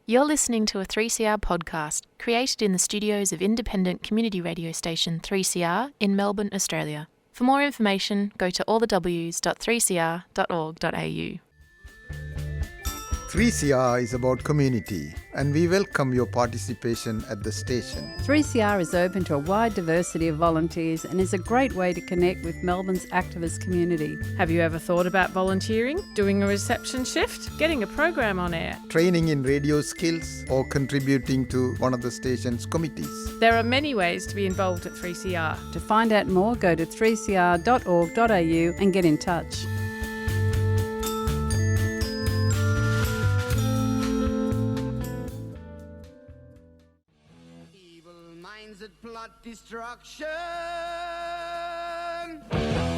You're listening to a 3CR podcast created in the studios of independent community radio station 3CR in Melbourne, Australia. For more information, go to allthews.3cr.org.au. 3CR is about community, and we welcome your participation at the station. 3CR is open to a wide diversity of volunteers and is a great way to connect with Melbourne's activist community. Have you ever thought about volunteering, doing a reception shift, getting a program on air? Training in radio skills or contributing to one of the station's committees. There are many ways to be involved at 3CR. To find out more, go to 3cr.org.au and get in touch. Plot destruction,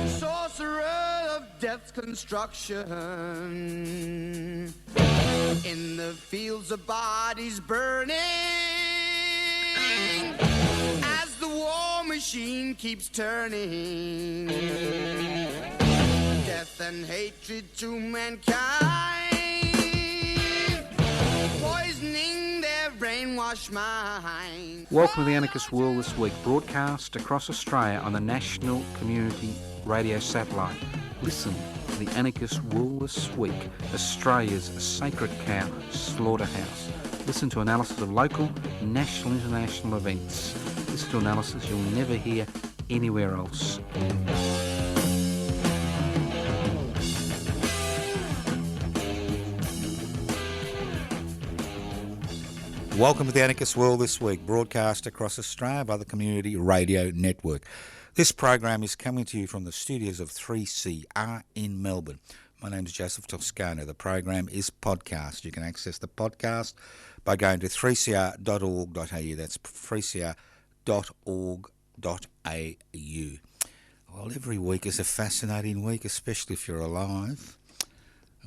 sorcerer of death's construction, in the fields of bodies burning, as the war machine keeps turning, death and hatred to mankind, poisoning their brainwashed mind. Welcome to the Anarchist World This Week, broadcast across Australia on the National Community Radio Satellite. Listen to the Anarchist World This Week, Australia's sacred cow slaughterhouse. Listen to analysis of local, national, international events. Listen to analysis you'll never hear anywhere else. Welcome to the Anarchist World This Week, broadcast across Australia by the Community Radio Network. This program is coming to you from the studios of 3CR in Melbourne. My name is Joseph Toscano. The program is podcast. You can access the podcast by going to 3cr.org.au. That's 3cr.org.au. Well, every week is a fascinating week, especially if you're alive,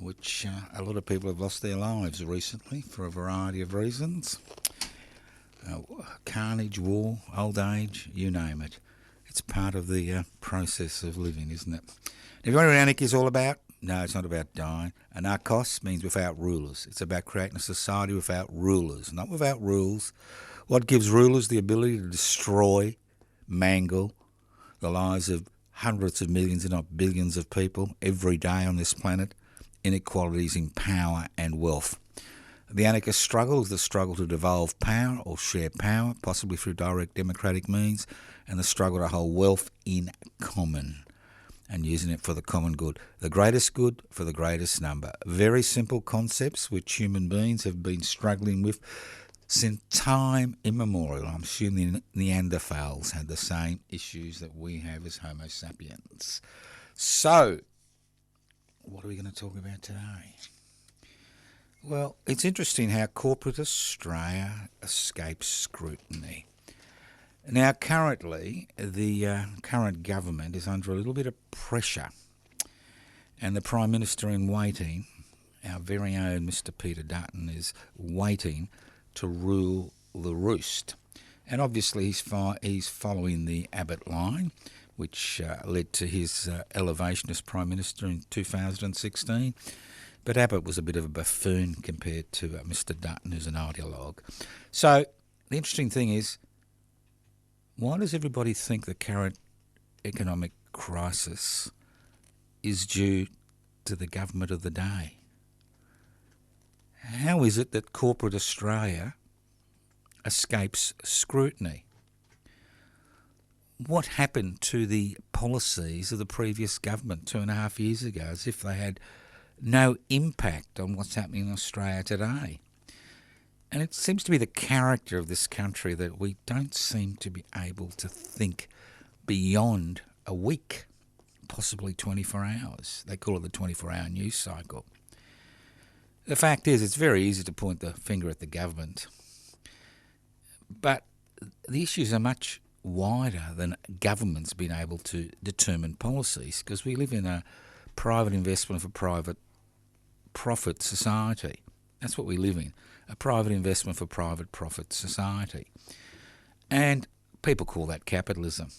which a lot of people have lost their lives recently for a variety of reasons. Carnage, war, old age, you name it. It's part of the process of living, isn't it? If you know what anarchy is all about? No, it's not about dying. Anarchos means without rulers. It's about creating a society without rulers, not without rules. What gives rulers the ability to destroy, mangle the lives of hundreds of millions, if not billions of people every day on this planet? Inequalities in power and wealth. The anarchist struggle is the struggle to devolve power or share power, possibly through direct democratic means, and the struggle to hold wealth in common and using it for the common good. The greatest good for the greatest number. Very simple concepts which human beings have been struggling with since time immemorial. I'm sure the Neanderthals had the same issues that we have as Homo sapiens. So, what are we going to talk about today? Well, it's interesting how corporate Australia escapes scrutiny. Now, currently, the current government is under a little bit of pressure, and the Prime Minister in waiting, our very own Mr. Peter Dutton, is waiting to rule the roost. And obviously he's following the Abbott line, which led to his elevation as Prime Minister in 2016. But Abbott was a bit of a buffoon compared to Mr. Dutton, who's an ideologue. So the interesting thing is, why does everybody think the current economic crisis is due to the government of the day? How is it that corporate Australia escapes scrutiny? What happened to the policies of the previous government 2.5 years ago, as if they had no impact on what's happening in Australia today? And it seems to be the character of this country that we don't seem to be able to think beyond a week, possibly 24 hours. They call it the 24-hour news cycle. The fact is, it's very easy to point the finger at the government, but the issues are much wider than governments being able to determine policies, because we live in a private investment for private profit society. That's what we live in, a private investment for private profit society. And people call that capitalism.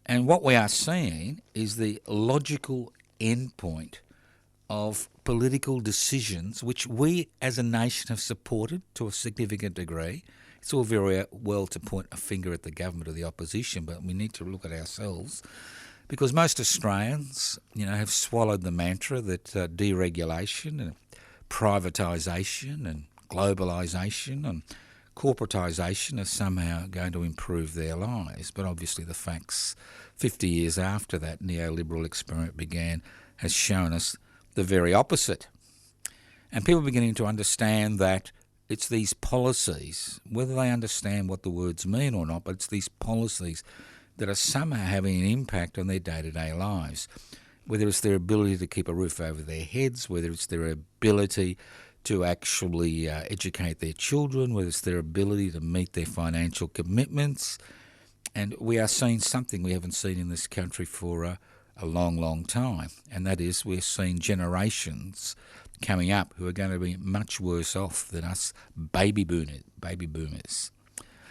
And what we are seeing is the logical endpoint of political decisions which we as a nation have supported to a significant degree. It's all very well to point a finger at the government or the opposition, but we need to look at ourselves, because most Australians, have swallowed the mantra that deregulation and privatisation and globalisation and corporatisation are somehow going to improve their lives. But obviously the facts 50 years after that neoliberal experiment began has shown us the very opposite. And people are beginning to understand that it's these policies, whether they understand what the words mean or not, but it's these policies that are somehow having an impact on their day-to-day lives, whether it's their ability to keep a roof over their heads, whether it's their ability to actually educate their children, whether it's their ability to meet their financial commitments. And we are seeing something we haven't seen in this country for a long, long time, and that is we're seeing generations coming up who are going to be much worse off than us baby boomers.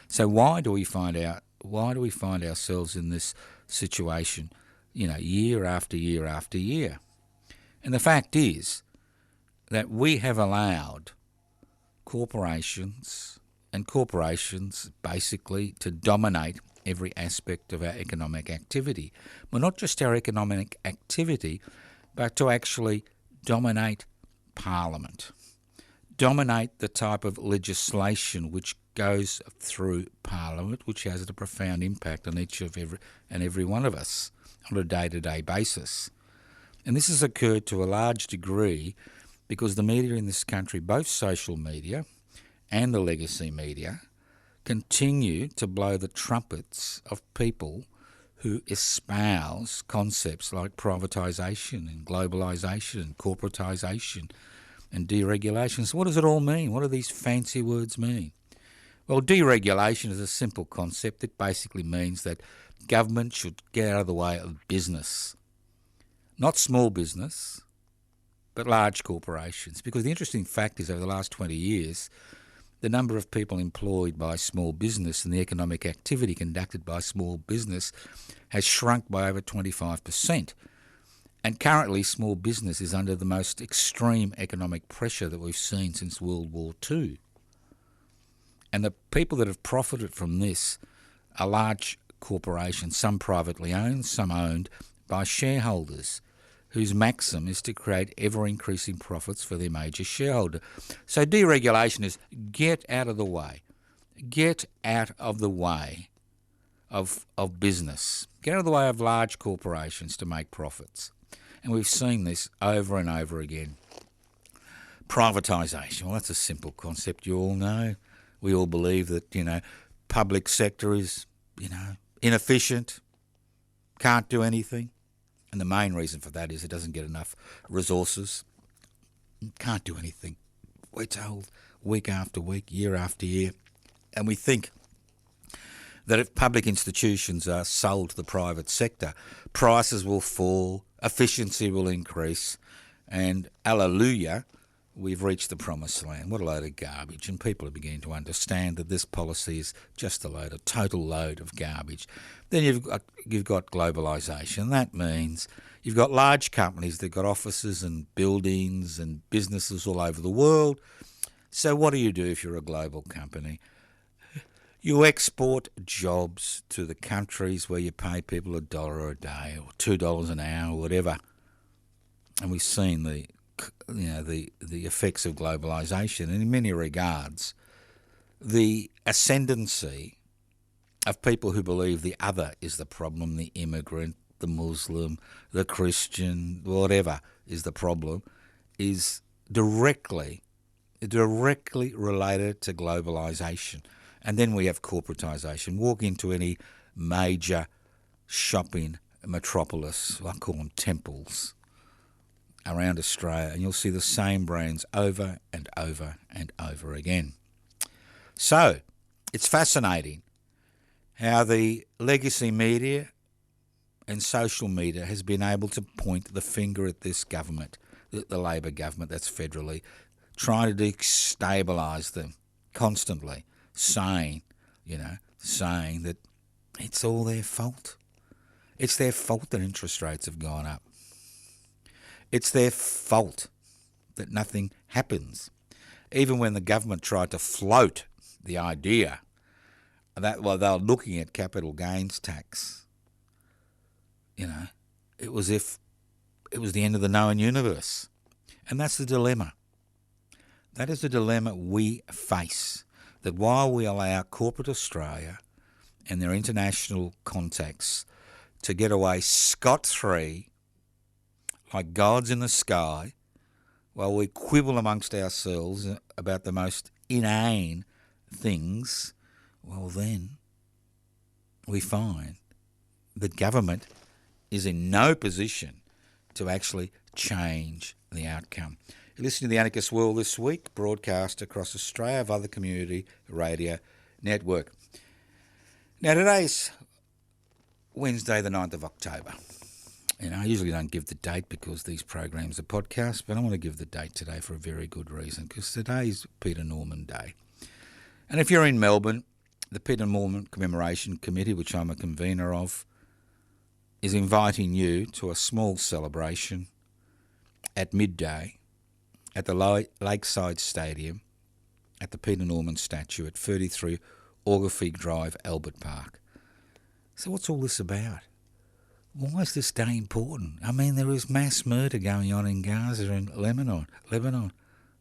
So why do we find ourselves in this situation, year after year after year? And the fact is that we have allowed corporations basically to dominate every aspect of our economic activity. Well, not just our economic activity, but to actually dominate Parliament, dominate the type of legislation which goes through Parliament, which has a profound impact on each of every one of us on a day-to-day basis. And this has occurred to a large degree because the media in this country, both social media and the legacy media, continue to blow the trumpets of people who espouse concepts like privatisation and globalisation and corporatisation and deregulation. So what does it all mean? What do these fancy words mean? Well, deregulation is a simple concept. It basically means that government should get out of the way of business. Not small business, but large corporations. Because the interesting fact is over the last 20 years, the number of people employed by small business and the economic activity conducted by small business has shrunk by over 25%. And currently small business is under the most extreme economic pressure that we've seen since World War II. And the people that have profited from this are large corporations, some privately owned, some owned by shareholders, whose maxim is to create ever-increasing profits for their major shareholder. So deregulation is get out of the way. Get out of the way of business. Get out of the way of large corporations to make profits. And we've seen this over and over again. Privatisation, well, that's a simple concept you all know. We all believe that, public sector is, inefficient, can't do anything. And the main reason for that is it doesn't get enough resources, can't do anything. We're told week after week, year after year. And we think that if public institutions are sold to the private sector, prices will fall, efficiency will increase, and hallelujah, we've reached the promised land. What a load of garbage. And people are beginning to understand that this policy is just a total load of garbage. Then you've got globalisation. That means you've got large companies that got offices and buildings and businesses all over the world. So what do you do if you're a global company? You export jobs to the countries where you pay people $1 a day or $2 an hour or whatever. And we've seen the effects of globalisation, and in many regards, the ascendancy of people who believe the other is the problem, the immigrant, the Muslim, the Christian, whatever is the problem, is directly related to globalisation. And then we have corporatisation. Walk into any major shopping metropolis, I call them temples, around Australia, and you'll see the same brands over and over and over again. So, it's fascinating how the legacy media and social media has been able to point the finger at this government, the Labor government that's federally, trying to destabilise them constantly, saying that it's all their fault. It's their fault that interest rates have gone up. It's their fault that nothing happens. Even when the government tried to float the idea that while they were looking at capital gains tax, it was if it was the end of the known universe. And that's the dilemma. That is the dilemma we face, that while we allow corporate Australia and their international contacts to get away scot-free, like gods in the sky, while we quibble amongst ourselves about the most inane things, well then we find that government is in no position to actually change the outcome. You're listening to The Anarchist World This Week, broadcast across Australia via the Community Radio Network. Now today's Wednesday the 9th of October. I usually don't give the date because these programs are podcasts, but I want to give the date today for a very good reason, because today's Peter Norman Day. And if you're in Melbourne, the Peter Norman Commemoration Committee, which I'm a convener of, is inviting you to a small celebration at midday at the Lakeside Stadium at the Peter Norman statue at 33 Orgafig Drive, Albert Park. So what's all this about? Why is this day important? I mean, there is mass murder going on in Gaza and Lebanon.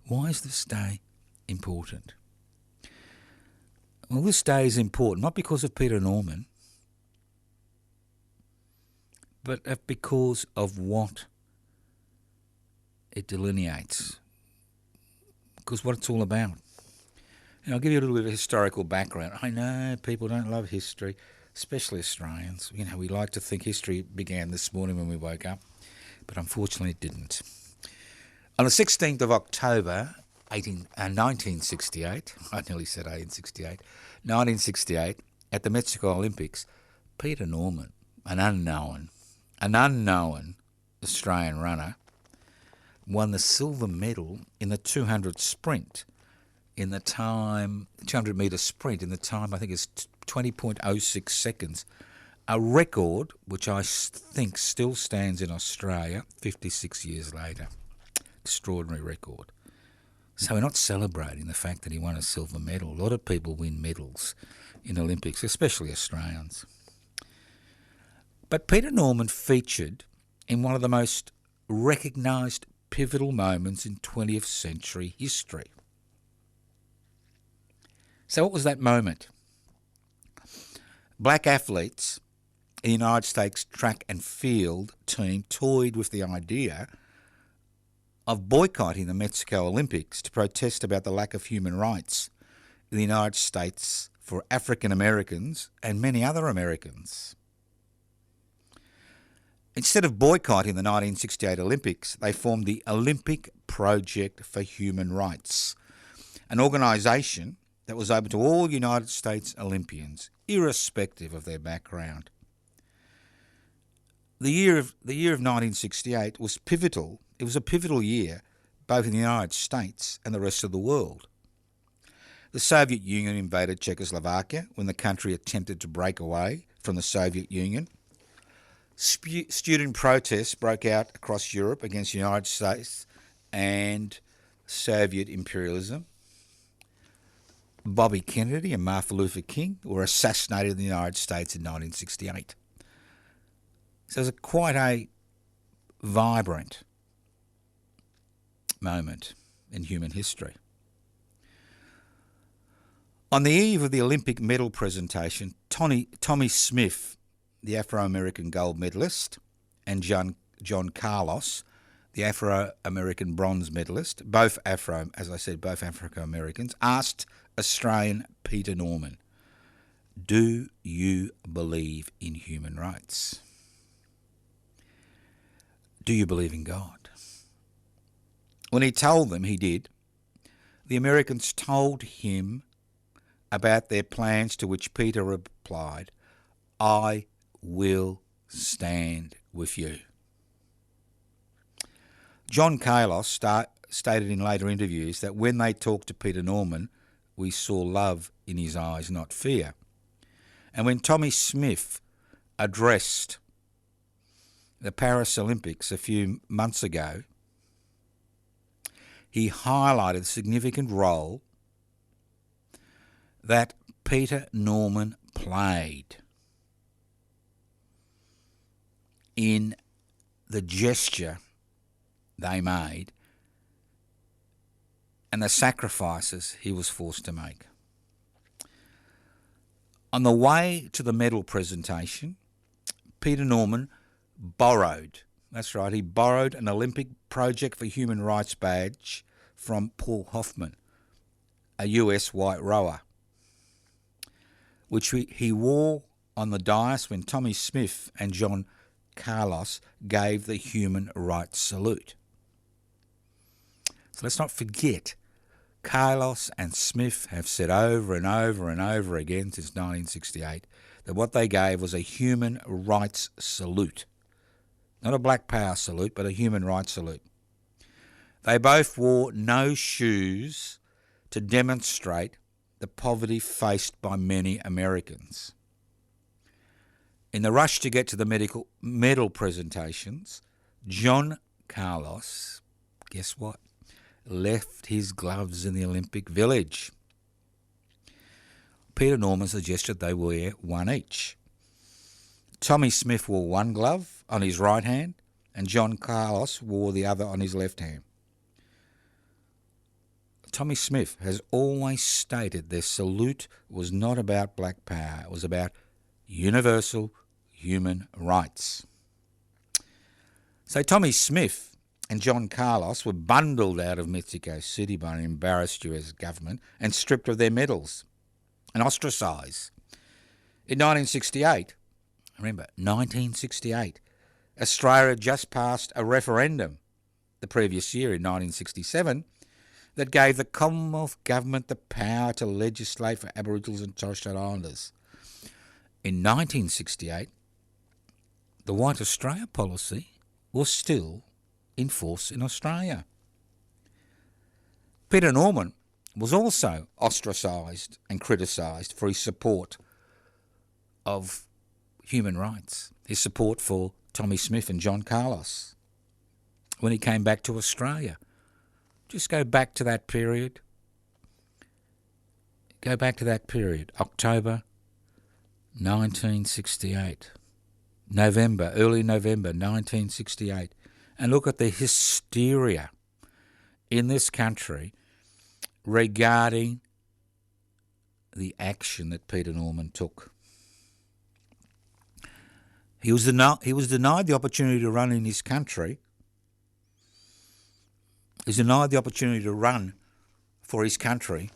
Why is this day important? Well, this day is important not because of Peter Norman, but because of what it delineates, because what it's all about. And I'll give you a little bit of historical background. I know people don't love history, especially Australians. We like to think history began this morning when we woke up, but unfortunately it didn't. On the 16th of October, 1968, I nearly said 1868, 1968, at the Mexico Olympics, Peter Norman, an unknown Australian runner, won the silver medal in the 200 sprint, in the time, 200 metre sprint, in the time I think is 20.06 seconds, a record which I think still stands in Australia 56 years later. Extraordinary record. So we're not celebrating the fact that he won a silver medal. A lot of people win medals in Olympics, especially Australians. But Peter Norman featured in one of the most recognised pivotal moments in 20th century history. So what was that moment? Black athletes in the United States track and field team toyed with the idea of boycotting the Mexico Olympics to protest about the lack of human rights in the United States for African Americans and many other Americans. Instead of boycotting the 1968 Olympics, they formed the Olympic Project for Human Rights, an organisation that was open to all United States Olympians, irrespective of their background. The year of 1968 was pivotal. It was a pivotal year, both in the United States and the rest of the world. The Soviet Union invaded Czechoslovakia when the country attempted to break away from the Soviet Union. Student protests broke out across Europe against the United States and Soviet imperialism. Bobby Kennedy and Martin Luther King were assassinated in the United States in 1968. So it was quite a vibrant moment in human history. On the eve of the Olympic medal presentation, Tommy Smith, the Afro-American gold medalist, and John Carlos, the Afro-American bronze medalist, both African-Americans, asked Australian Peter Norman, "Do you believe in human rights? Do you believe in God?" When he told them he did, the Americans told him about their plans, to which Peter replied, "I will stand with you." John Carlos stated in later interviews that when they talked to Peter Norman, we saw love in his eyes, not fear. And when Tommy Smith addressed the Paris Olympics a few months ago, he highlighted the significant role that Peter Norman played in the gesture they made and the sacrifices he was forced to make. On the way to the medal presentation, Peter Norman borrowed an Olympic Project for Human Rights badge from Paul Hoffman, a US white rower, which he wore on the dais when Tommy Smith and John Carlos gave the human rights salute. So let's not forget, Carlos and Smith have said over and over and over again since 1968 that what they gave was a human rights salute. Not a Black Power salute, but a human rights salute. They both wore no shoes to demonstrate the poverty faced by many Americans. In the rush to get to the medal presentations, John Carlos, guess what, left his gloves in the Olympic Village. Peter Norman suggested they wear one each. Tommy Smith wore one glove on his right hand and John Carlos wore the other on his left hand. Tommy Smith has always stated their salute was not about Black Power, it was about universal human rights. So Tommy Smith and John Carlos were bundled out of Mexico City by an embarrassed US government and stripped of their medals and ostracised. In 1968, remember, 1968, Australia had just passed a referendum the previous year in 1967 that gave the Commonwealth Government the power to legislate for Aboriginals and Torres Strait Islanders. In 1968, the White Australia policy was still in force in Australia. Peter Norman was also ostracised and criticised for his support of human rights, his support for Tommy Smith and John Carlos when he came back to Australia. Just go back to that period. October 1968. Early November 1968. And look at the hysteria in this country regarding the action that Peter Norman took. He was denied the opportunity to run in his country. He was denied the opportunity to run for his country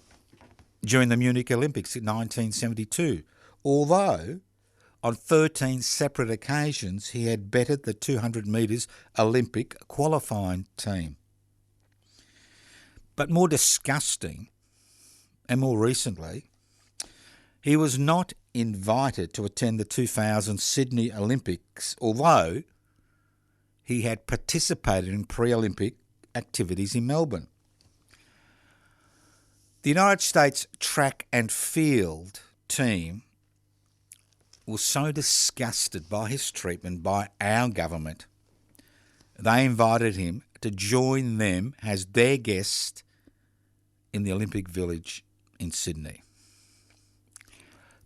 during the Munich Olympics in 1972, although on 13 separate occasions he had bettered the 200 metres Olympic qualifying team. But more disgusting, and more recently, he was not invited to attend the 2000 Sydney Olympics, although he had participated in pre-Olympic activities in Melbourne. The United States track and field team was so disgusted by his treatment by our government, they invited him to join them as their guest in the Olympic Village in Sydney.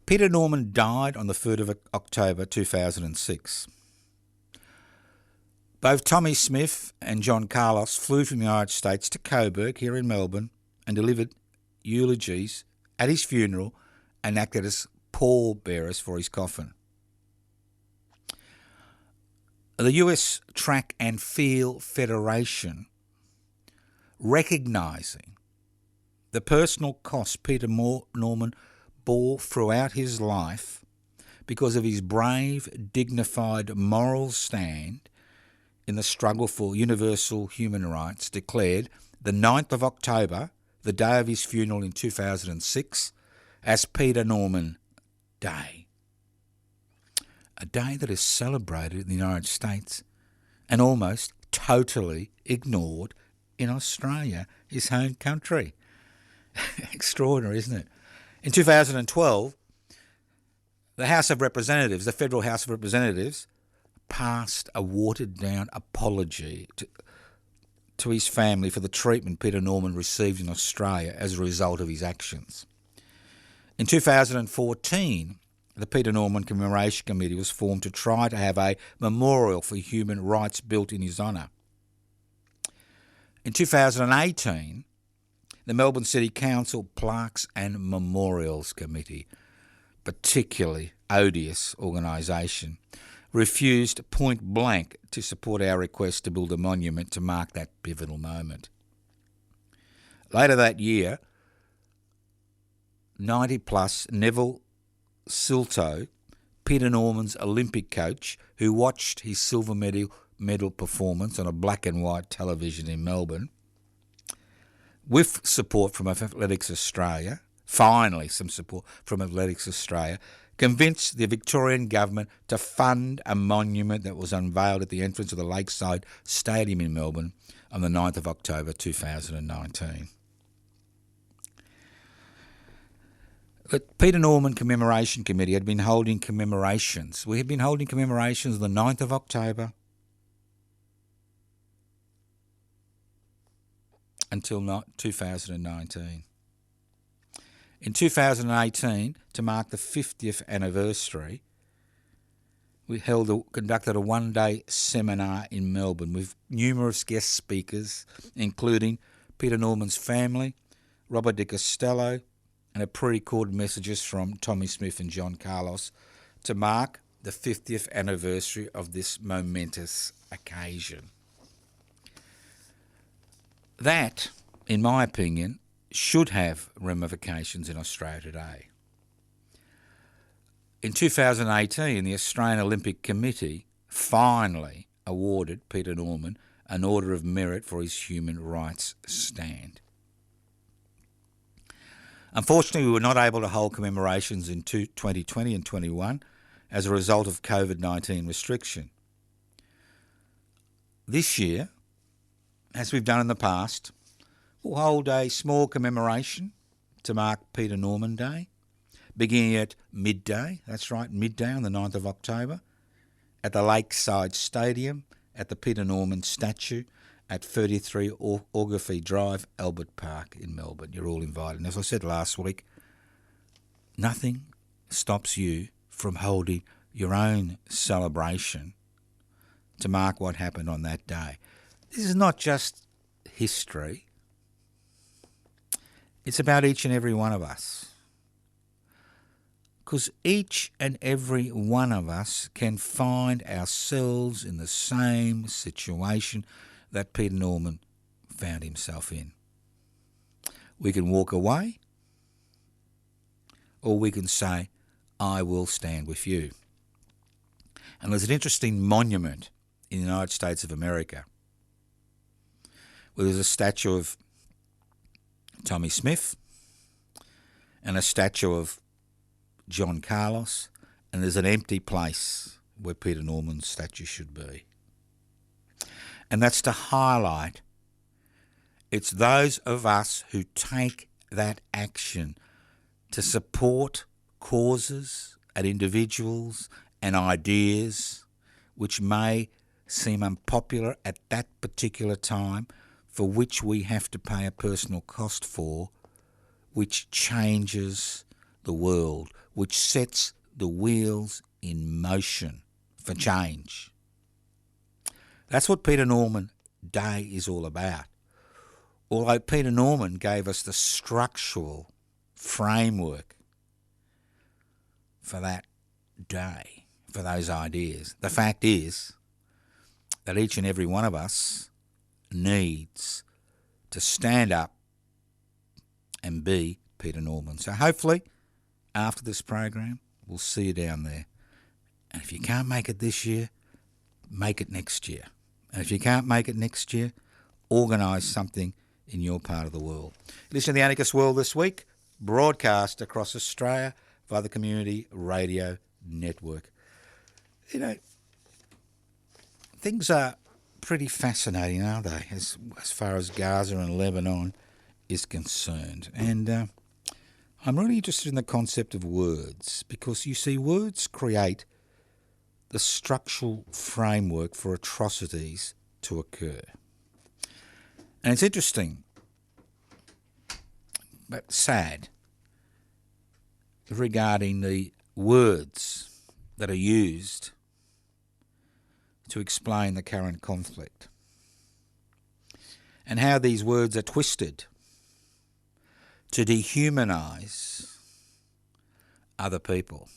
Peter Norman died on the 3rd of October 2006. Both Tommy Smith and John Carlos flew from the United States to Coburg here in Melbourne and delivered eulogies at his funeral and acted as pallbearers for his coffin. The US Track and Field Federation, recognising the personal cost Peter Norman bore throughout his life because of his brave, dignified moral stand in the struggle for universal human rights, declared the 9th of October, the day of his funeral in 2006, as Peter Norman Day. A day that is celebrated in the United States and almost totally ignored in Australia, his home country. Extraordinary, isn't it? In 2012, the House of Representatives, the Federal House of Representatives, passed a watered-down apology to his family for the treatment Peter Norman received in Australia as a result of his actions. In 2014, the Peter Norman Commemoration Committee was formed to try to have a memorial for human rights built in his honour. In 2018, the Melbourne City Council Plaques and Memorials Committee, particularly odious organisation, refused point blank to support our request to build a monument to mark that pivotal moment. Later that year, 90-plus Neville Silto, Peter Norman's Olympic coach, who watched his silver medal performance on a black and white television in Melbourne, with support from Athletics Australia, finally some support from Athletics Australia, convinced the Victorian government to fund a monument that was unveiled at the entrance of the Lakeside Stadium in Melbourne on the 9th of October 2019. The Peter Norman Commemoration Committee had been holding commemorations. We had been holding commemorations on the 9th of October until 2019. In 2018, to mark the 50th anniversary, we conducted a one-day seminar in Melbourne with numerous guest speakers, including Peter Norman's family, Robert de Costello, and a pre-recorded messages from Tommy Smith and John Carlos to mark the 50th anniversary of this momentous occasion. That, in my opinion, should have ramifications in Australia today. In 2018, the Australian Olympic Committee finally awarded Peter Norman an Order of Merit for his human rights stand. Unfortunately, we were not able to hold commemorations in 2020 and 21 as a result of COVID-19 restriction. This year, as we've done in the past, we'll hold a small commemoration to mark Peter Norman Day, beginning at midday, that's right, midday on the 9th of October, at the Lakeside Stadium, at the Peter Norman statue, at 33 Orgafie Drive, Albert Park in Melbourne. You're all invited. And as I said last week, nothing stops you from holding your own celebration to mark what happened on that day. This is not just history. It's about each and every one of us. Because each and every one of us can find ourselves in the same situation that Peter Norman found himself in. We can walk away, or we can say, I will stand with you. And there's an interesting monument in the United States of America where there's a statue of Tommy Smith and a statue of John Carlos, and there's an empty place where Peter Norman's statue should be. And that's to highlight it's those of us who take that action to support causes and individuals and ideas which may seem unpopular at that particular time, for which we have to pay a personal cost for, which changes the world, which sets the wheels in motion for change. That's what Peter Norman Day is all about. Although Peter Norman gave us the structural framework for that day, for those ideas, the fact is that each and every one of us needs to stand up and be Peter Norman. So hopefully, after this program, we'll see you down there. And if you can't make it this year, make it next year. And if you can't make it next year, organise something in your part of the world. Listen to the Anarchist World this week, broadcast across Australia via the Community Radio Network. You know, things are pretty fascinating, aren't they, as far as Gaza and Lebanon is concerned. And I'm really interested in the concept of words, because you see, words create the structural framework for atrocities to occur. And it's interesting, but sad, regarding the words that are used to explain the current conflict, and how these words are twisted to dehumanise other people.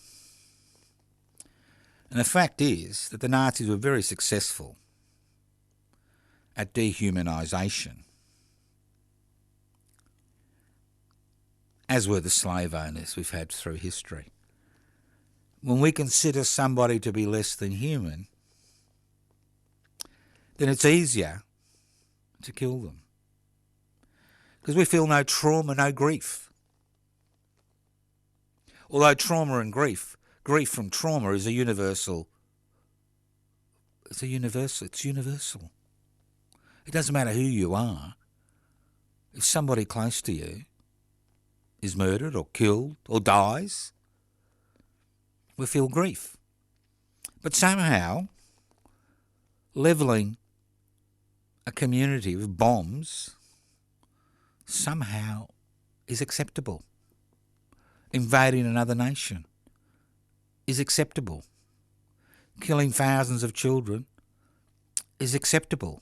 And the fact is that the Nazis were very successful at dehumanisation, as were the slave owners we've had through history. When we consider somebody to be less than human, then it's easier to kill them, because we feel no trauma, no grief. Although trauma and grief from trauma is universal. It's universal. It doesn't matter who you are. If somebody close to you is murdered or killed or dies, we feel grief. But somehow, levelling a community with bombs somehow is acceptable. Invading another nation is acceptable. Killing thousands of children is acceptable.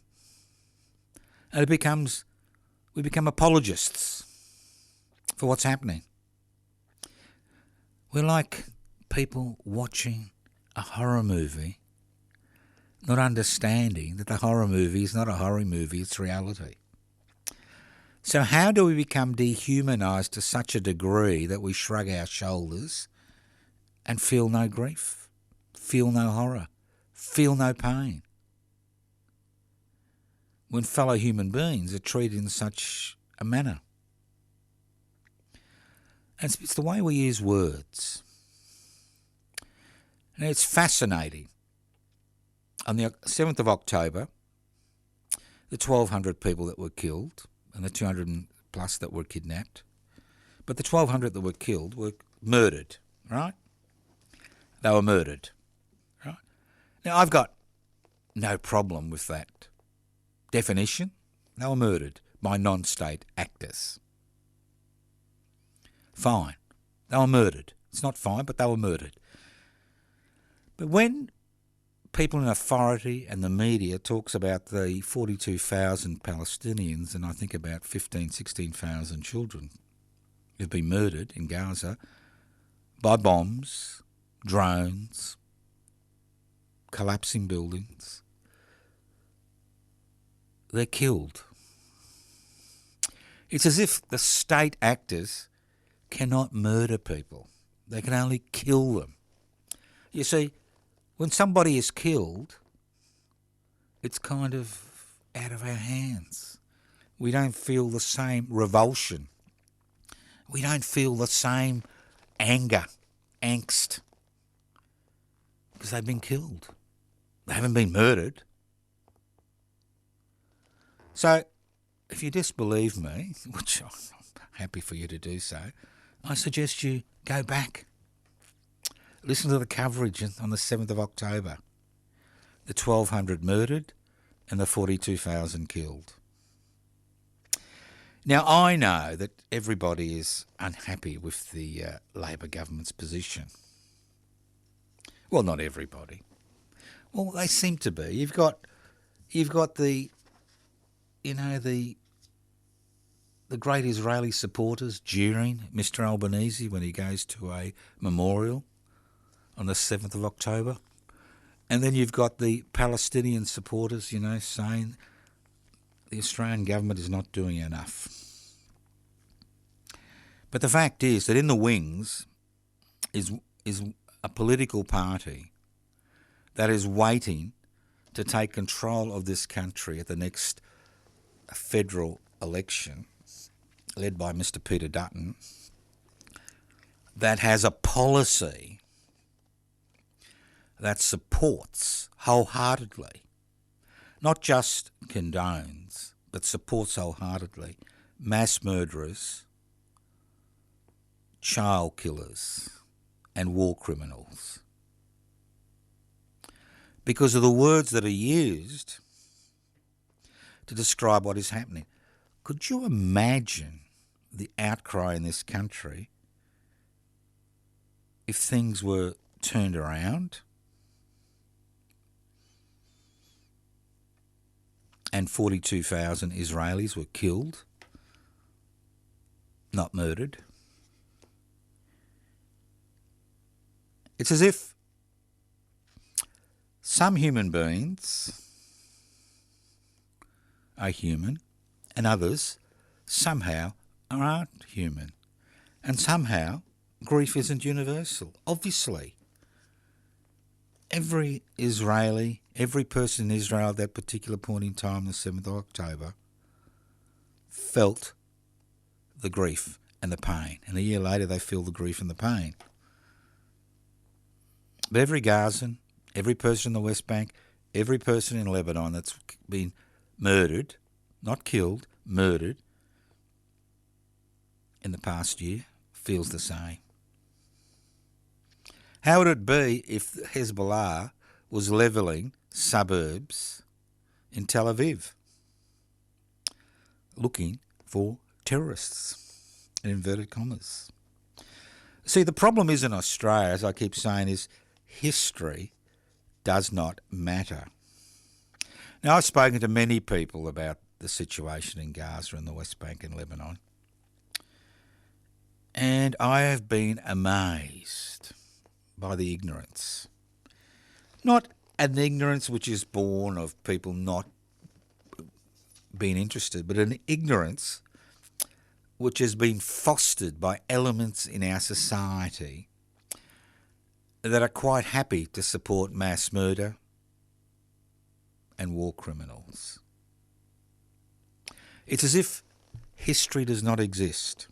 And we become apologists for what's happening. We're like people watching a horror movie, not understanding that the horror movie is not a horror movie, it's reality. So how do we become dehumanised to such a degree that we shrug our shoulders and feel no grief, feel no horror, feel no pain, when fellow human beings are treated in such a manner? And it's the way we use words. And it's fascinating. On the 7th of October, the 1,200 people that were killed and the 200 plus that were kidnapped, but the 1,200 that were killed were murdered, right? They were murdered, right? Now, I've got no problem with that definition. They were murdered by non-state actors. Fine. They were murdered. It's not fine, but they were murdered. But when people in authority and the media talks about the 42,000 Palestinians and I think about 15,000, 16,000 children who've been murdered in Gaza by bombs, drones, collapsing buildings, they're killed. It's as if the state actors cannot murder people. They can only kill them. You see, when somebody is killed, it's kind of out of our hands. We don't feel the same revulsion. We don't feel the same anger, angst, because they've been killed. They haven't been murdered. So, if you disbelieve me, which I'm happy for you to do so, I suggest you go back. Listen to the coverage on the 7th of October. The 1,200 murdered and the 42,000 killed. Now, I know that everybody is unhappy with the Labor government's position. Well, not everybody. Well, they seem to be. You've got the great Israeli supporters jeering Mr. Albanese when he goes to a memorial on the 7th of October. And then you've got the Palestinian supporters, saying the Australian government is not doing enough. But the fact is that in the wings is a political party that is waiting to take control of this country at the next federal election, led by Mr. Peter Dutton, that has a policy that supports wholeheartedly, not just condones, but supports wholeheartedly mass murderers, child killers and war criminals. because of the words that are used to describe what is happening. Could you imagine the outcry in this country if things were turned around and 42,000 Israelis were killed, not murdered? It's as if some human beings are human and others somehow aren't human. And somehow grief isn't universal. Obviously, every Israeli, every person in Israel at that particular point in time, the 7th of October, felt the grief and the pain. And a year later they feel the grief and the pain. But every Gazan, every person in the West Bank, every person in Lebanon that's been murdered, not killed, murdered, in the past year, feels the same. How would it be if Hezbollah was levelling suburbs in Tel Aviv, looking for terrorists, in inverted commas? See, the problem is in Australia, as I keep saying, is history does not matter. Now, I've spoken to many people about the situation in Gaza and the West Bank and Lebanon, and I have been amazed by the ignorance. Not an ignorance which is born of people not being interested, but an ignorance which has been fostered by elements in our society that are quite happy to support mass murder and war criminals. It's as if history does not exist.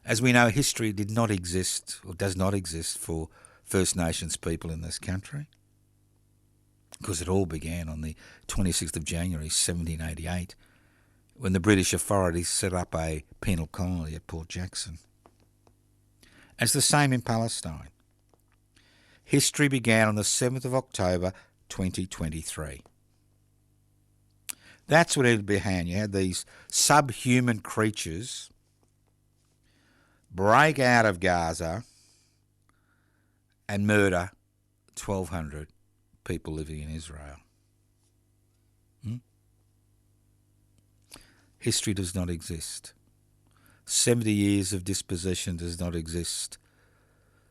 As we know, history did not exist or does not exist for First Nations people in this country, because it all began on the 26th of January 1788 when the British authorities set up a penal colony at Port Jackson. And it's the same in Palestine. History began on the 7th of October 2023. That's what it began. You had these subhuman creatures break out of Gaza and murder 1,200 people living in Israel. History does not exist. 70 years of dispossession does not exist.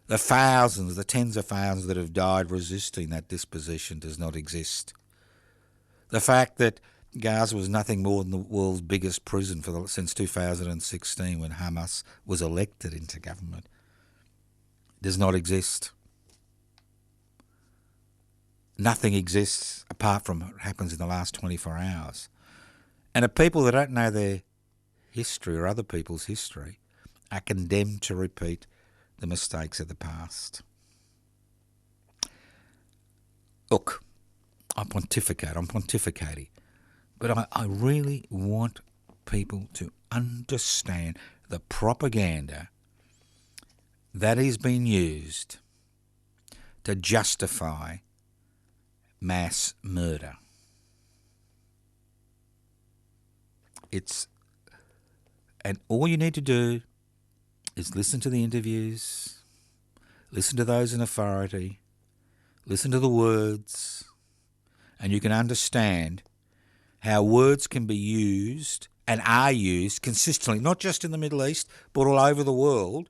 The thousands, the tens of thousands that have died resisting that dispossession does not exist. The fact that Gaza was nothing more than the world's biggest prison since 2016 when Hamas was elected into government does not exist. Nothing exists apart from what happens in the last 24 hours. And the people that don't know their history or other people's history are condemned to repeat the mistakes of the past. Look, I'm pontificating, but I really want people to understand the propaganda that is being used to justify mass murder. And all you need to do is listen to the interviews, listen to those in authority, listen to the words, and you can understand how words can be used and are used consistently, not just in the Middle East, but all over the world,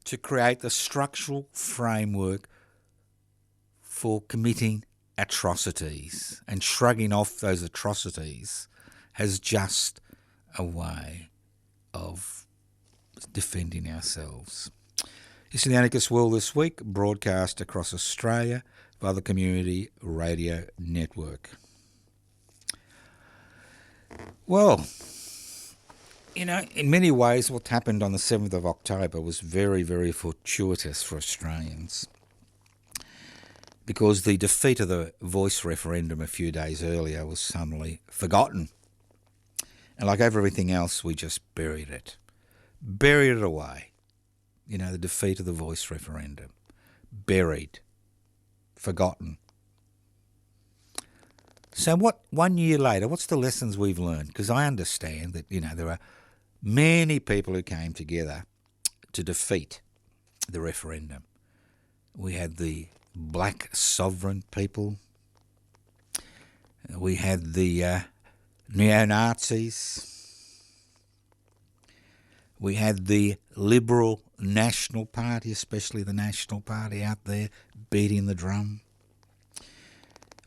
to create the structural framework for committing atrocities and shrugging off those atrocities as just a way of defending ourselves. This is the Anarchist World This Week, broadcast across Australia by the Community Radio Network. Well, in many ways what happened on the 7th of October was very, very fortuitous for Australians, because the defeat of the voice referendum a few days earlier was suddenly forgotten. And like everything else, we just buried it away. The defeat of the voice referendum, buried. forgotten. So what? 1 year later, what's the lessons we've learned? Because I understand that, there are many people who came together to defeat the referendum. We had the black sovereign people. We had the neo-Nazis. We had the Liberal National Party, especially the National Party out there beating the drum.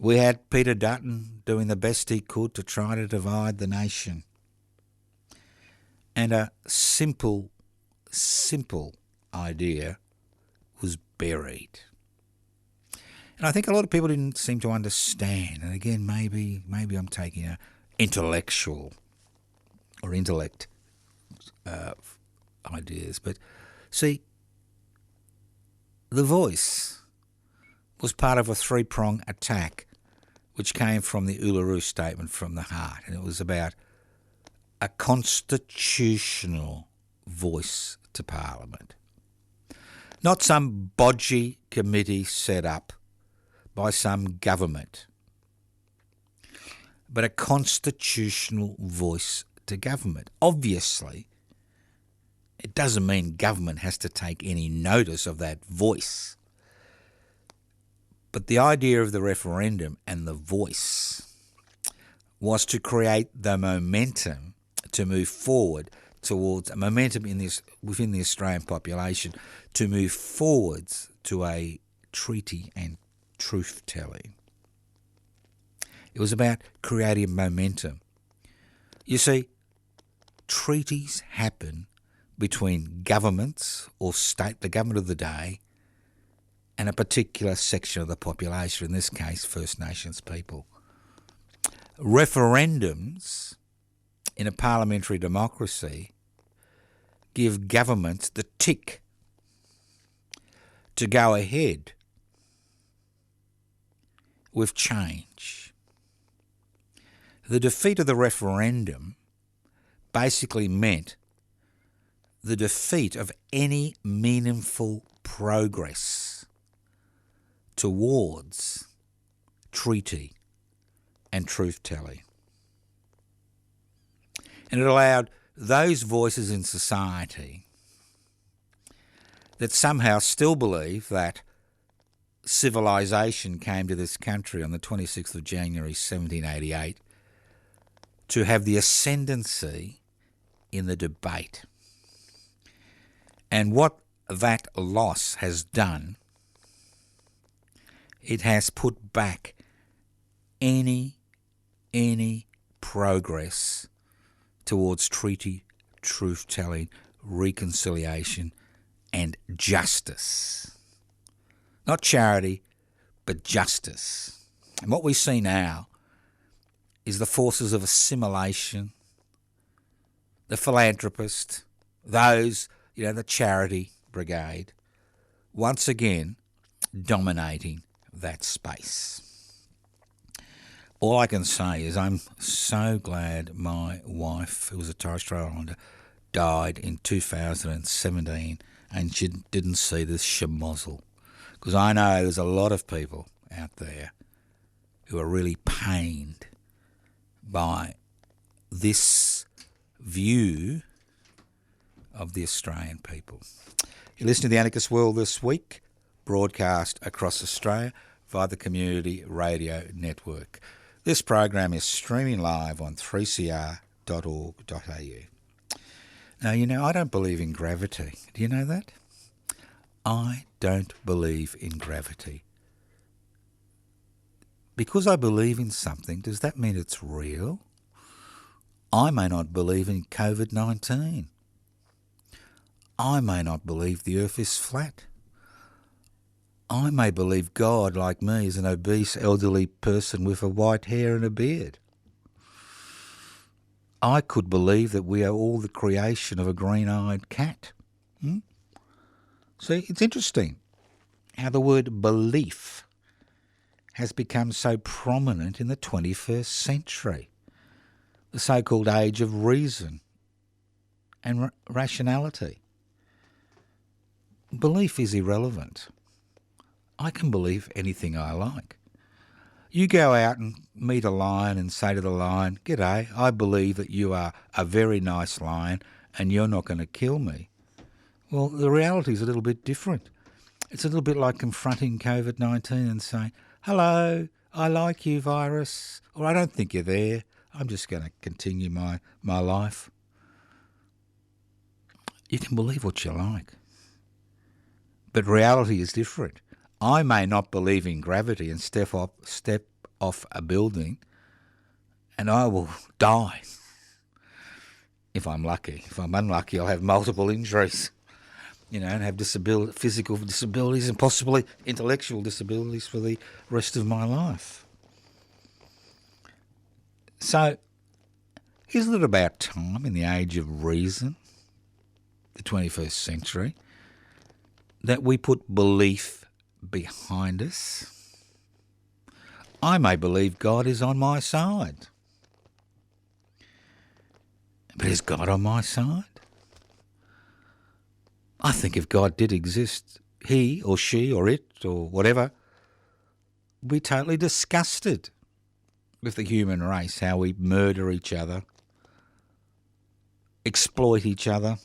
We had Peter Dutton doing the best he could to try to divide the nation. And a simple idea was buried. And I think a lot of people didn't seem to understand. And again, maybe I'm taking an intellectual or intellect ideas. But see, the voice was part of a three-prong attack which came from the Uluru Statement from the Heart. And it was about a constitutional voice to Parliament. Not some bodgy committee set up by some government, but a constitutional voice to government. Obviously, it doesn't mean government has to take any notice of that voice. But the idea of the referendum and the voice was to create the momentum to move forward towards a momentum within the Australian population to move forwards to a treaty and truth-telling. It was about creating momentum. You see, treaties happen between governments or the government of the day, and a particular section of the population, in this case First Nations people. Referendums in a parliamentary democracy give governments the tick to go ahead with change. The defeat of the referendum basically meant the defeat of any meaningful progress towards treaty and truth-telling. And it allowed those voices in society that somehow still believe that civilization came to this country on the 26th of January 1788 to have the ascendancy in the debate. And what that loss has done, it has put back any progress towards treaty, truth-telling, reconciliation and justice. Not charity, but justice. And what we see now is the forces of assimilation, the philanthropist, those, the charity brigade, once again dominating that space. All I can say is I'm so glad my wife, who was a Torres Strait Islander, died in 2017 and she didn't see this schmozzle. Because I know there's a lot of people out there who are really pained by this view of the Australian people. You're listening to The Anarchist World This Week, broadcast across Australia via the Community Radio Network. This program is streaming live on 3cr.org.au. Now, I don't believe in gravity. Do you know that? I don't believe in gravity. Because I believe in something, does that mean it's real? I may not believe in COVID-19. I may not believe the earth is flat. I may believe God, like me, is an obese elderly person with a white hair and a beard. I could believe that we are all the creation of a green-eyed cat. See, it's interesting how the word belief has become so prominent in the 21st century, the so-called age of reason and rationality. Belief is irrelevant. I can believe anything I like. You go out and meet a lion and say to the lion, "G'day, I believe that you are a very nice lion and you're not going to kill me." Well, the reality is a little bit different. It's a little bit like confronting COVID-19 and saying, "Hello, I like you, virus," or "I don't think you're there. I'm just going to continue my life." You can believe what you like. But reality is different. I may not believe in gravity and step off a building and I will die. If I'm lucky. If I'm unlucky, I'll have multiple injuries, and have physical disabilities and possibly intellectual disabilities for the rest of my life. So, isn't it about time in the age of reason, the 21st century, that we put belief behind us? I may believe God is on my side. But is God on my side? I think if God did exist, he or she or it or whatever would be totally disgusted with the human race, how we murder each other, exploit each other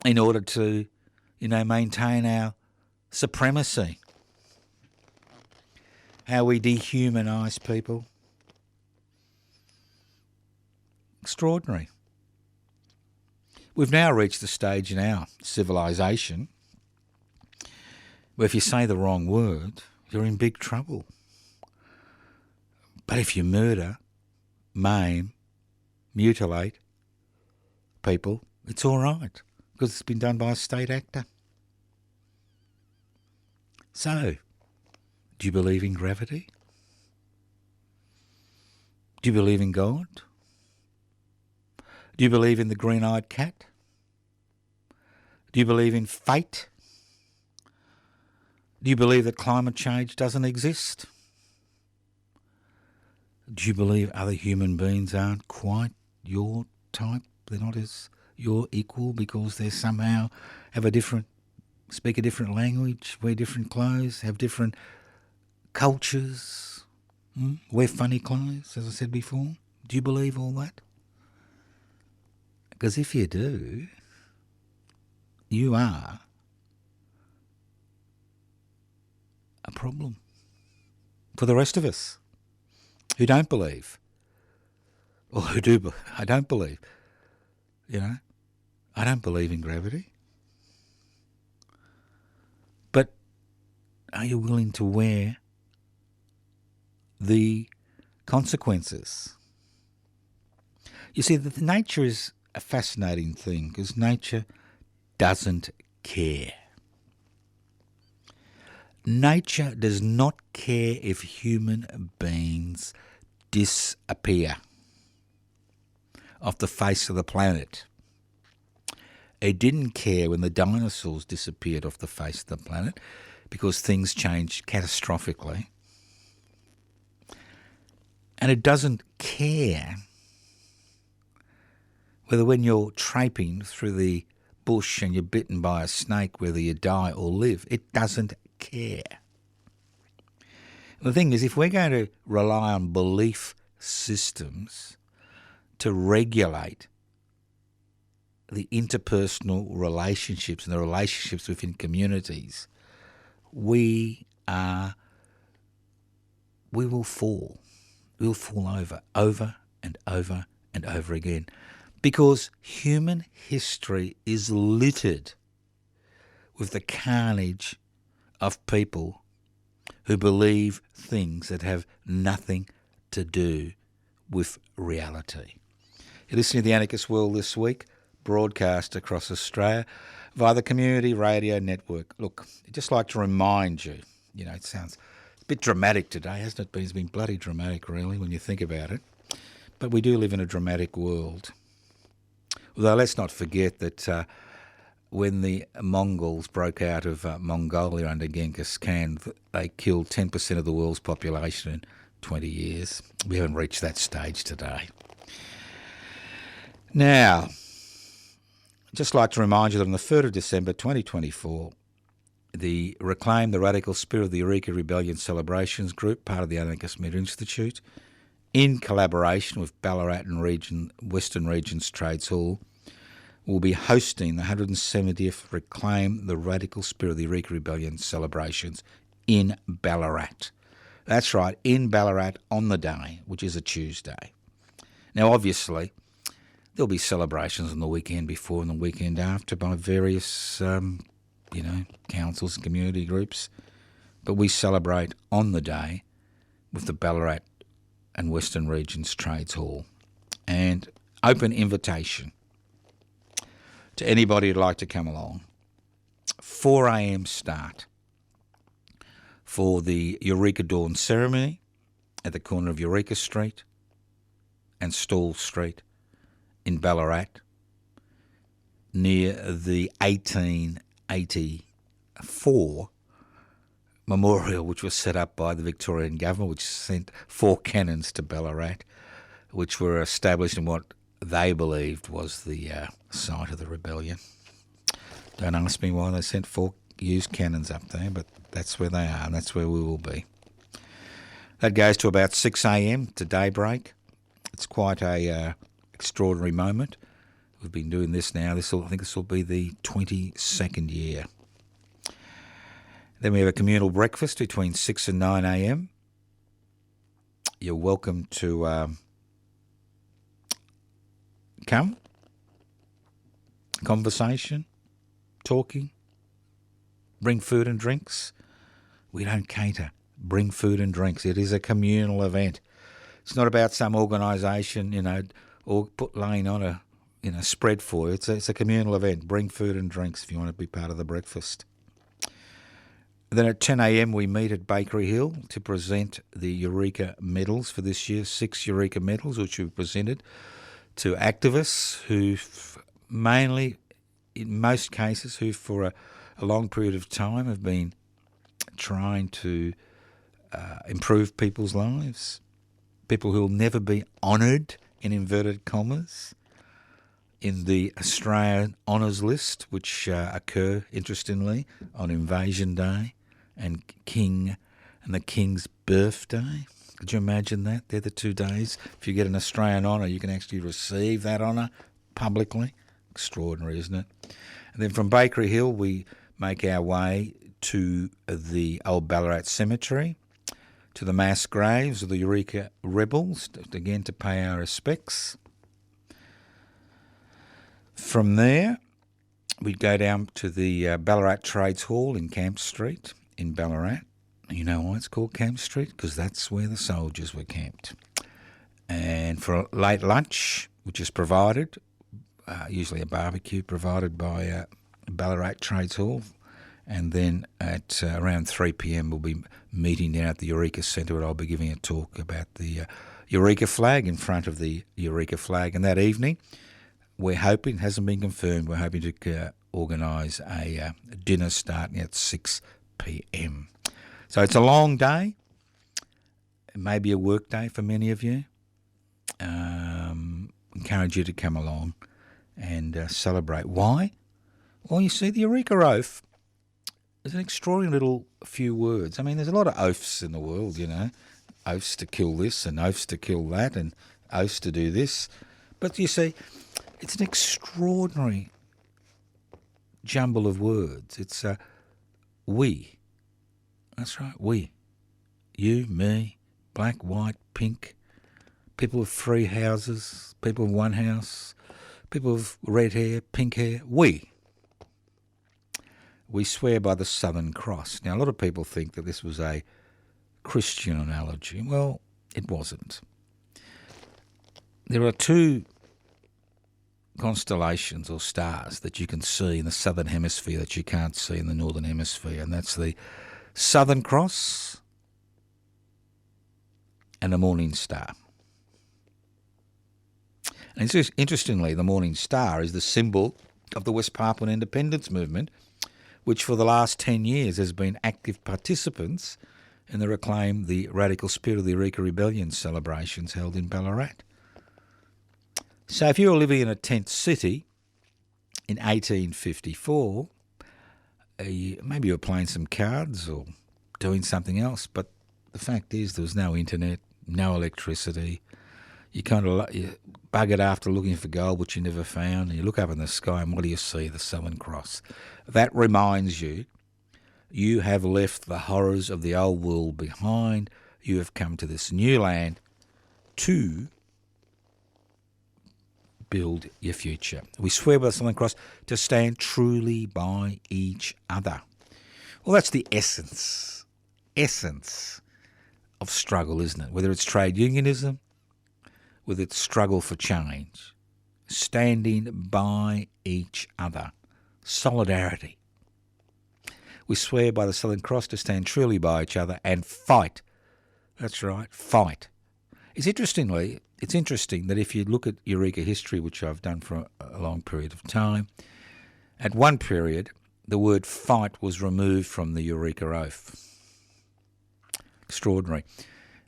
in order to, maintain our supremacy, how we dehumanise people. Extraordinary. We've now reached the stage in our civilization where if you say the wrong word, you're in big trouble. But if you murder, maim, mutilate people, it's all right because it's been done by a state actor. So, do you believe in gravity? Do you believe in God? Do you believe in the green-eyed cat? Do you believe in fate? Do you believe that climate change doesn't exist? Do you believe other human beings aren't quite your type? They're not as your equal because they somehow speak a different language, wear different clothes, have different cultures, wear funny clothes, as I said before? Do you believe all that? Because if you do, you are a problem for the rest of us who don't believe, or who do. I don't believe. I don't believe in gravity. But are you willing to wear the consequences? You see, the nature is a fascinating thing because nature doesn't care. Nature does not care if human beings disappear off the face of the planet. It didn't care when the dinosaurs disappeared off the face of the planet because things changed catastrophically. And it doesn't care whether when you're traipsing through the bush and you're bitten by a snake, whether you die or live. It doesn't care. The thing is, if we're going to rely on belief systems to regulate the interpersonal relationships and the relationships within communities, we will fall. We'll fall over and over and over again. Because human history is littered with the carnage of people who believe things that have nothing to do with reality. You're listening to The Anarchist World This Week, broadcast across Australia via the Community Radio Network. Look, I'd just like to remind you, it sounds a bit dramatic today, hasn't it been? It's been bloody dramatic, really, when you think about it. But we do live in a dramatic world. Although let's not forget that when the Mongols broke out of Mongolia under Genghis Khan, they killed 10% of the world's population in 20 years. We haven't reached that stage today. Now, I'd just like to remind you that on the 3rd of December 2024, the Reclaim the Radical Spirit of the Eureka Rebellion Celebrations Group, part of the Anarchist Media Institute, in collaboration with Ballarat and Western Regions Trades Hall, will be hosting the 170th Reclaim the Radical Spirit of the Eureka Rebellion celebrations in Ballarat. That's right, in Ballarat on the day, which is a Tuesday. Now, obviously, there'll be celebrations on the weekend before and the weekend after by various, councils and community groups. But we celebrate on the day with the Ballarat and Western Regions Trades Hall. And open invitation to anybody who'd like to come along. 4 a.m. start for the Eureka Dawn ceremony at the corner of Eureka Street and Stall Street in Ballarat, near the 1884 memorial which was set up by the Victorian government, which sent 4 cannons to Ballarat, which were established in what they believed was the site of the rebellion. Don't ask me why they sent 4 used cannons up there, but that's where they are and that's where we will be. That goes to about 6 a.m. to daybreak. It's quite a extraordinary moment. We've been doing this now. I think this will be the 22nd year. Then we have a communal breakfast between 6 and 9 a.m. You're welcome to come. Conversation, talking, bring food and drinks. We don't cater. Bring food and drinks. It is a communal event. It's not about some organisation, or laying on a spread for you. It's a communal event. Bring food and drinks if you want to be part of the breakfast. Then at 10 a.m. we meet at Bakery Hill to present the Eureka medals for this year, 6 Eureka medals, which we've presented to activists who mainly, in most cases, who for a long period of time have been trying to improve people's lives, people who will never be honoured, in inverted commas, in the Australian Honours List, which occur, interestingly, on Invasion Day and the King's birthday. Could you imagine that? They're the 2 days. If you get an Australian honour, you can actually receive that honour publicly. Extraordinary, isn't it? And then from Bakery Hill, we make our way to the old Ballarat Cemetery, to the mass graves of the Eureka rebels, again to pay our respects. From there, we go down to the Ballarat Trades Hall in Camp Street in Ballarat. You know why it's called Camp Street? Because that's where the soldiers were camped. And for a late lunch, which is provided, usually a barbecue provided by Ballarat Trades Hall. And then at around 3 p.m. we'll be meeting down at the Eureka Centre, where I'll be giving a talk about the Eureka flag, in front of the Eureka flag. And that evening, we're hoping, hasn't been confirmed, we're hoping to organise a dinner starting at 6 p.m. So it's a long day. It may be a work day for many of you. Encourage you to come along and celebrate. Why? Well, you see, the Eureka Oath is an extraordinary little few words. I mean, there's a lot of oaths in the world, oaths to kill this and oaths to kill that and oaths to do this. But you see, it's an extraordinary jumble of words. It's we. That's right, we. You, me, black, white, pink, people with 3 houses, people with 1 house, people with red hair, pink hair, we. We swear by the Southern Cross. Now, a lot of people think that this was a Christian analogy. Well, it wasn't. There are 2 constellations or stars that you can see in the Southern Hemisphere that you can't see in the Northern Hemisphere, and that's the Southern Cross and the Morning Star. And interestingly, the Morning Star is the symbol of the West Papuan independence movement, which for the last 10 years has been active participants in the Reclaim the Radical Spirit of the Eureka Rebellion celebrations held in Ballarat. So if you were living in a tent city in 1854, maybe you were playing some cards or doing something else, but the fact is there was no internet, no electricity. You kind of you buggered after looking for gold, which you never found, and you look up in the sky and what do you see? The Southern Cross. That reminds you, you have left the horrors of the old world behind. You have come to this new land to build your future. We swear by the Southern Cross to stand truly by each other. Well, that's the essence of struggle, isn't it? Whether it's trade unionism, whether it's struggle for change, standing by each other, solidarity. We swear by the Southern Cross to stand truly by each other and fight. That's right, fight. It's interesting that if you look at Eureka history, which I've done for a long period of time, at one period the word fight was removed from the Eureka oath. Extraordinary.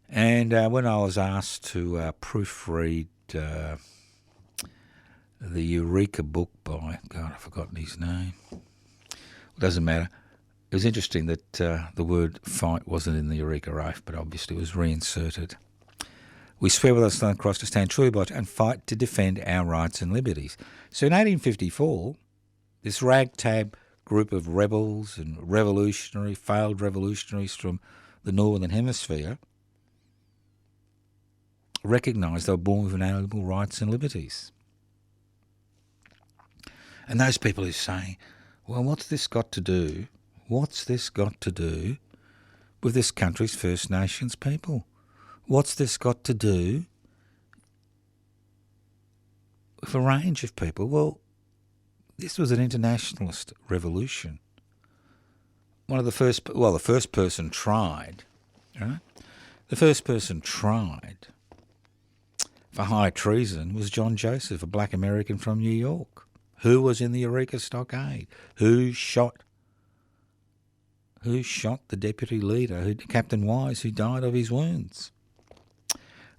And when I was asked to proofread the Eureka book by, God, I've forgotten his name. It doesn't matter. It was interesting that the word fight wasn't in the Eureka oath, but obviously it was reinserted. We swear with the Southern Cross to stand truly by and fight to defend our rights and liberties. So in 1854, this ragtag group of rebels and failed revolutionaries from the Northern Hemisphere recognised they were born with inalienable rights and liberties. And those people who say, well, what's this got to do with this country's First Nations people? What's this got to do with a range of people? Well, this was an internationalist revolution. The first person tried, right? The first person tried for high treason was John Joseph, a black American from New York, who was in the Eureka stockade, who shot the deputy leader, Captain Wise, who died of his wounds.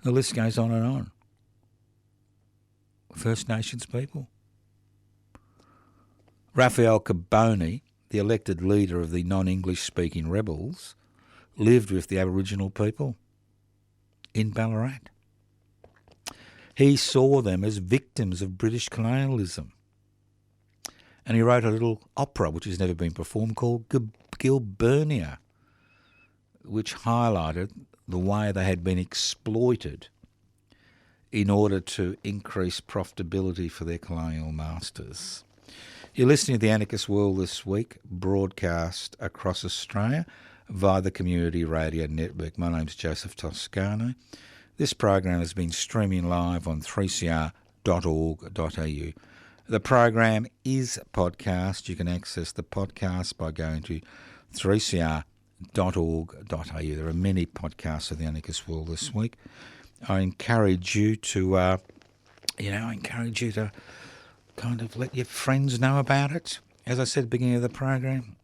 The list goes on and on. First Nations people. Raphael Caboni, the elected leader of the non-English speaking rebels, lived with the Aboriginal people in Ballarat. He saw them as victims of British colonialism. And he wrote a little opera, which has never been performed, called Gilbernia, which highlighted the way they had been exploited in order to increase profitability for their colonial masters. You're listening to the Anarchist World This Week, broadcast across Australia via the Community Radio Network. My name's Joseph Toscano. This program has been streaming live on 3cr.org.au. The program is podcast. You can access the podcast by going to 3cr.org.au. There are many podcasts of the Anarchist World This Week. I encourage you to, kind of let your friends know about it. As I said at the beginning of the program,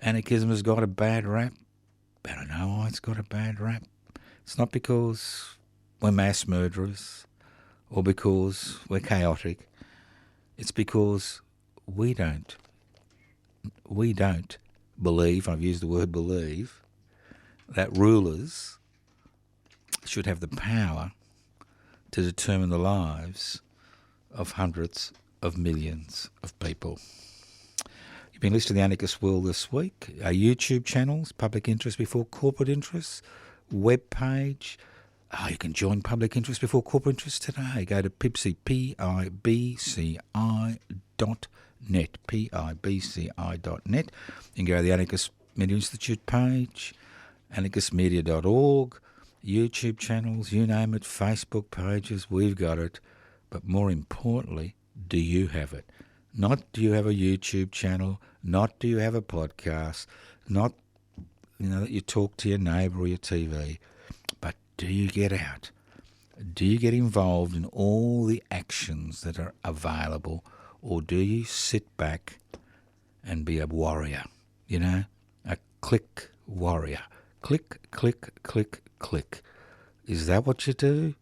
anarchism has got a bad rap. I don't know why it's got a bad rap. It's not because we're mass murderers or because we're chaotic. It's because we don't believe, I've used the word believe, that rulers should have the power to determine the lives of hundreds of millions of people. You've been listening to the Anarchist World This Week. Our YouTube channels, Public Interest Before Corporate Interests, web page. You can join Public Interest Before Corporate Interests today. Go to pibci, pibci.net, pibci.net. You can go to the Anarchist Media Institute page, anarchistmedia.org, YouTube channels, you name it, Facebook pages, we've got it. But more importantly, do you have it? Not do you have a YouTube channel, not do you have a podcast, not that you talk to your neighbour or your TV, but do you get out? Do you get involved in all the actions that are available, or do you sit back and be a warrior, a click warrior? Click, click, click, click. Is that what you do?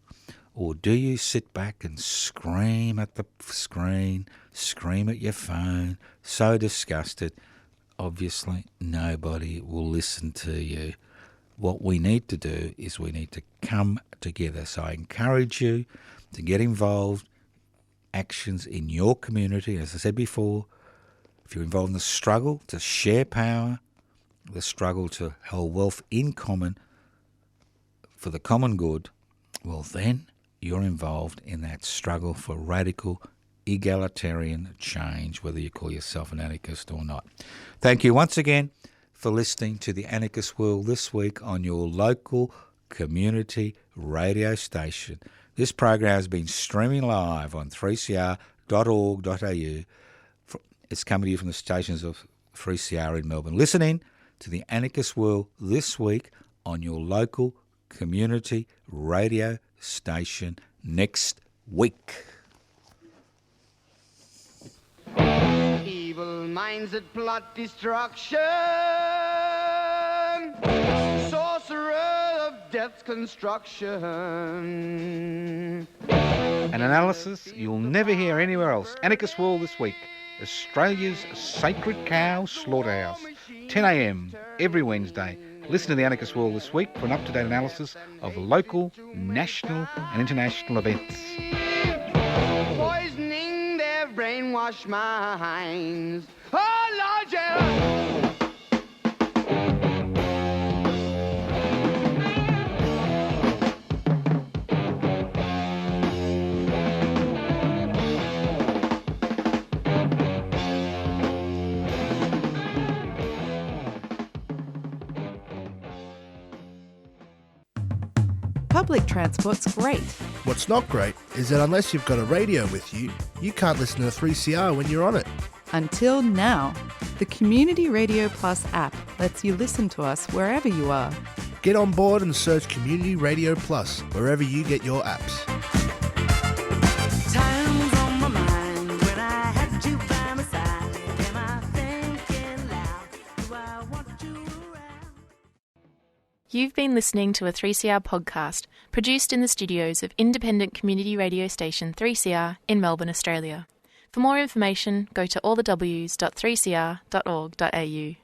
Or do you sit back and scream at the screen, scream at your phone, so disgusted, obviously nobody will listen to you. What we need to do is we need to come together. So I encourage you to get involved, actions in your community. As I said before, if you're involved in the struggle to share power, the struggle to hold wealth in common for the common good, well then you're involved in that struggle for radical egalitarian change, whether you call yourself an anarchist or not. Thank you once again for listening to the Anarchist World this week on your local community radio station. This program has been streaming live on 3cr.org.au. It's coming to you from the stations of 3CR in Melbourne. Listen in to the Anarchist World this week on your local community radio station next week. Evil minds that plot destruction, sorcerer of death's construction. An analysis you'll never hear anywhere else. Anarchist World this week. Australia's sacred cow slaughterhouse. 10 a.m. every Wednesday. Listen to the Anarchist World this week for an up-to-date analysis of local, national and international events. Poisoning their brainwashed minds. Oh, Lord, yeah. Public transport's great. What's not great is that unless you've got a radio with you, you can't listen to 3CR when you're on it. Until now. The Community Radio Plus app lets you listen to us wherever you are. Get on board and search Community Radio Plus wherever you get your apps. Time's on my mind when I had you by my side. Am I thinking loud? Do I want you around? You've been listening to a 3CR podcast produced in the studios of independent community radio station 3CR in Melbourne, Australia. For more information, go to allthews.3cr.org.au.